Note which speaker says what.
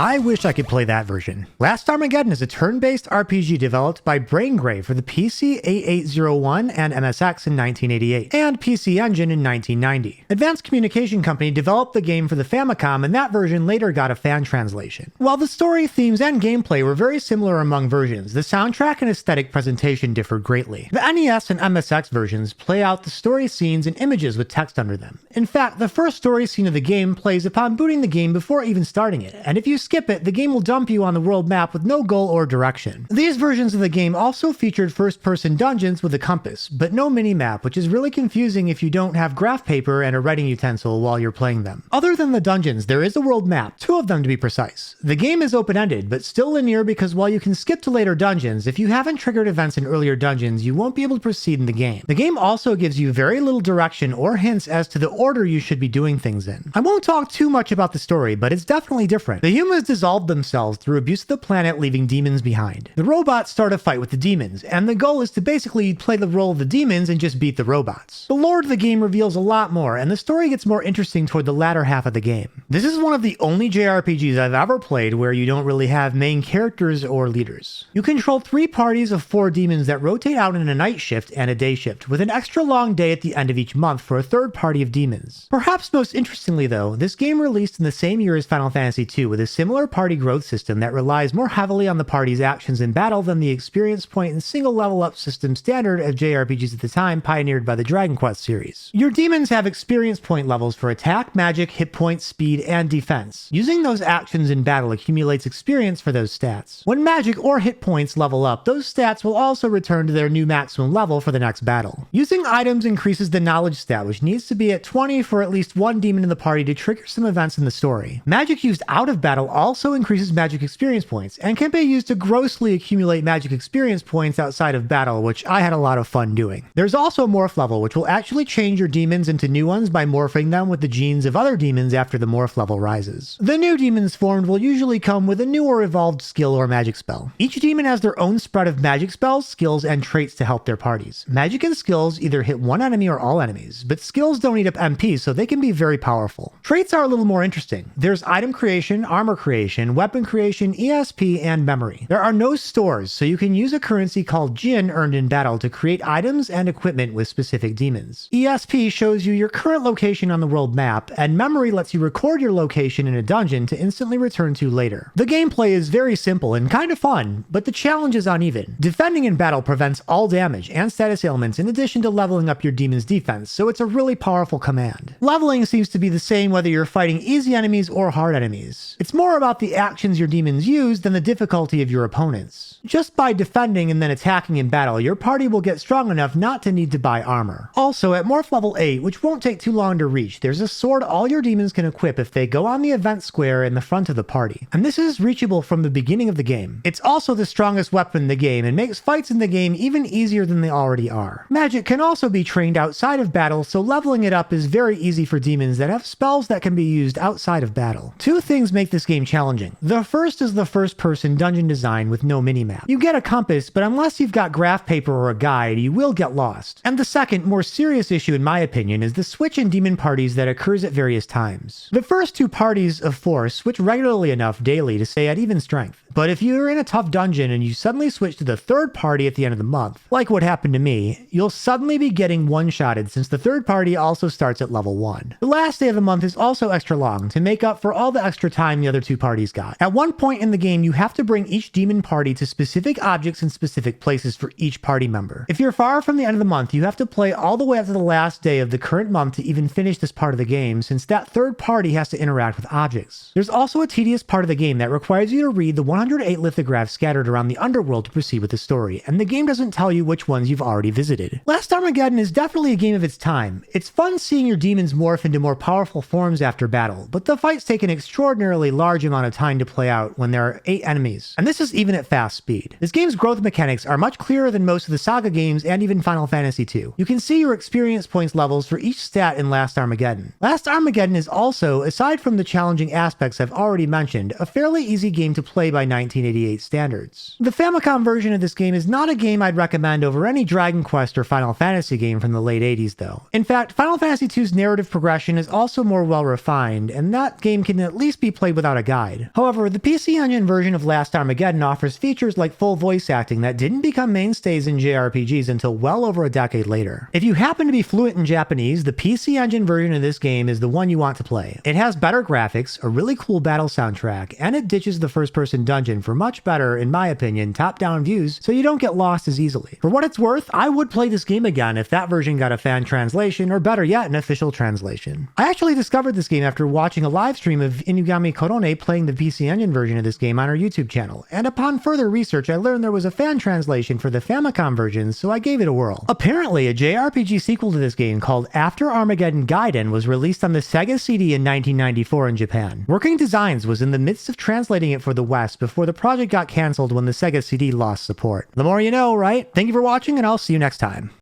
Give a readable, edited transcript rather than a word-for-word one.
Speaker 1: I wish I could play that version. Last Armageddon is a turn-based RPG developed by Braingrey for the PC-8801 and MSX in 1988, and PC Engine in 1990. Advanced Communication Company developed the game for the Famicom, and that version later got a fan translation. While the story, themes, and gameplay were very similar among versions, the soundtrack and aesthetic presentation differed greatly. The NES and MSX versions play out the story scenes in images with text under them. In fact, the first story scene of the game plays upon booting the game before even starting it, and if you skip it, the game will dump you on the world map with no goal or direction. These versions of the game also featured first-person dungeons with a compass, but no mini-map, which is really confusing if you don't have graph paper and a writing utensil while you're playing them. Other than the dungeons, there is a world map, 2 of them to be precise. The game is open-ended, but still linear because while you can skip to later dungeons, if you haven't triggered events in earlier dungeons, you won't be able to proceed in the game. The game also gives you very little direction or hints as to the order you should be doing things in. I won't talk too much about the story, but it's definitely different. The humans dissolve themselves through abuse of the planet, leaving demons behind. The robots start a fight with the demons, and the goal is to basically play the role of the demons and just beat the robots. The lore of the game reveals a lot more, and the story gets more interesting toward the latter half of the game. This is one of the only JRPGs I've ever played where you don't really have main characters or leaders. You control 3 parties of 4 demons that rotate out in a night shift and a day shift, with an extra long day at the end of each month for a 3rd party of demons. Perhaps most interestingly though, this game released in the same year as Final Fantasy II with a similar party growth system that relies more heavily on the party's actions in battle than the experience point and single level up system standard of JRPGs at the time pioneered by the Dragon Quest series. Your demons have experience point levels for attack, magic, hit points, speed, and defense. Using those actions in battle accumulates experience for those stats. When magic or hit points level up, those stats will also return to their new maximum level for the next battle. Using items increases the knowledge stat, which needs to be at 20 for at least 1 demon in the party to trigger some events in the story. Magic used out of battle also increases magic experience points, and can be used to grossly accumulate magic experience points outside of battle, which I had a lot of fun doing. There's also a morph level, which will actually change your demons into new ones by morphing them with the genes of other demons after the morph level rises. The new demons formed will usually come with a new or evolved skill or magic spell. Each demon has their own spread of magic spells, skills, and traits to help their parties. Magic and skills either hit one enemy or all enemies, but skills don't eat up MP, so they can be very powerful. Traits are a little more interesting. There's item creation, armor creation, weapon creation, ESP, and memory. There are no stores, so you can use a currency called Jin earned in battle to create items and equipment with specific demons. ESP shows you your current location on the world map, and memory lets you record your location in a dungeon to instantly return to later. The gameplay is very simple and kind of fun, but the challenge is uneven. Defending in battle prevents all damage and status ailments in addition to leveling up your demon's defense, so it's a really powerful command. Leveling seems to be the same whether you're fighting easy enemies or hard enemies. It's more about the actions your demons use than the difficulty of your opponents. Just by defending and then attacking in battle, your party will get strong enough not to need to buy armor. Also, at morph level 8, which won't take too long to reach, there's a sword all your demons can equip if they go on the event square in the front of the party, and this is reachable from the beginning of the game. It's also the strongest weapon in the game and makes fights in the game even easier than they already are. Magic can also be trained outside of battle, so leveling it up is very easy for demons that have spells that can be used outside of battle. 2 things make this game challenging. The first is the first-person dungeon design with no minimap. You get a compass, but unless you've got graph paper or a guide, you will get lost. And the second, more serious issue in my opinion is the switch in demon parties that occurs at various times. The first 2 parties of 4 switch regularly enough daily to stay at even strength. But if you're in a tough dungeon and you suddenly switch to the 3rd party at the end of the month, like what happened to me, you'll suddenly be getting one-shotted since the 3rd party also starts at level 1. The last day of the month is also extra long to make up for all the extra time the other 2 parties got. At one point in the game, you have to bring each demon party to specific objects in specific places for each party member. If you're far from the end of the month, you have to play all the way up to the last day of the current month to even finish this part of the game, since that 3rd party has to interact with objects. There's also a tedious part of the game that requires you to read the 108 lithographs scattered around the underworld to proceed with the story, and the game doesn't tell you which ones you've already visited. Last Armageddon is definitely a game of its time. It's fun seeing your demons morph into more powerful forms after battle, but the fights take an extraordinarily large amount of time to play out when there are 8 enemies, and this is even at fast speed. This game's growth mechanics are much clearer than most of the Saga games and even Final Fantasy II. You can see your experience points levels for each stat in Last Armageddon. Last Armageddon is also, aside from the challenging aspects I've already mentioned, a fairly easy game to play by 1988 standards. The Famicom version of this game is not a game I'd recommend over any Dragon Quest or Final Fantasy game from the late 80s though. In fact, Final Fantasy II's narrative progression is also more well refined, and that game can at least be played without a guide. However, the PC Engine version of Last Armageddon offers features like full voice acting that didn't become mainstays in JRPGs until well over a decade later. If you happen to be fluent in Japanese, the PC Engine version of this game is the one you want to play. It has better graphics, a really cool battle soundtrack, and it ditches the first-person dungeon for much better, in my opinion, top-down views, so you don't get lost as easily. For what it's worth, I would play this game again if that version got a fan translation, or better yet, an official translation. I actually discovered this game after watching a live stream of Inugami Korone playing the PC Engine version of this game on her YouTube channel, and upon further research I learned there was a fan translation for the Famicom version, so I gave it a whirl. Apparently, a JRPG sequel to this game called After Armageddon Gaiden was released on the Sega CD in 1994 in Japan. Working Designs was in the midst of translating it for the West before the project got cancelled when the Sega CD lost support. The more you know, right? Thank you for watching, and I'll see you next time.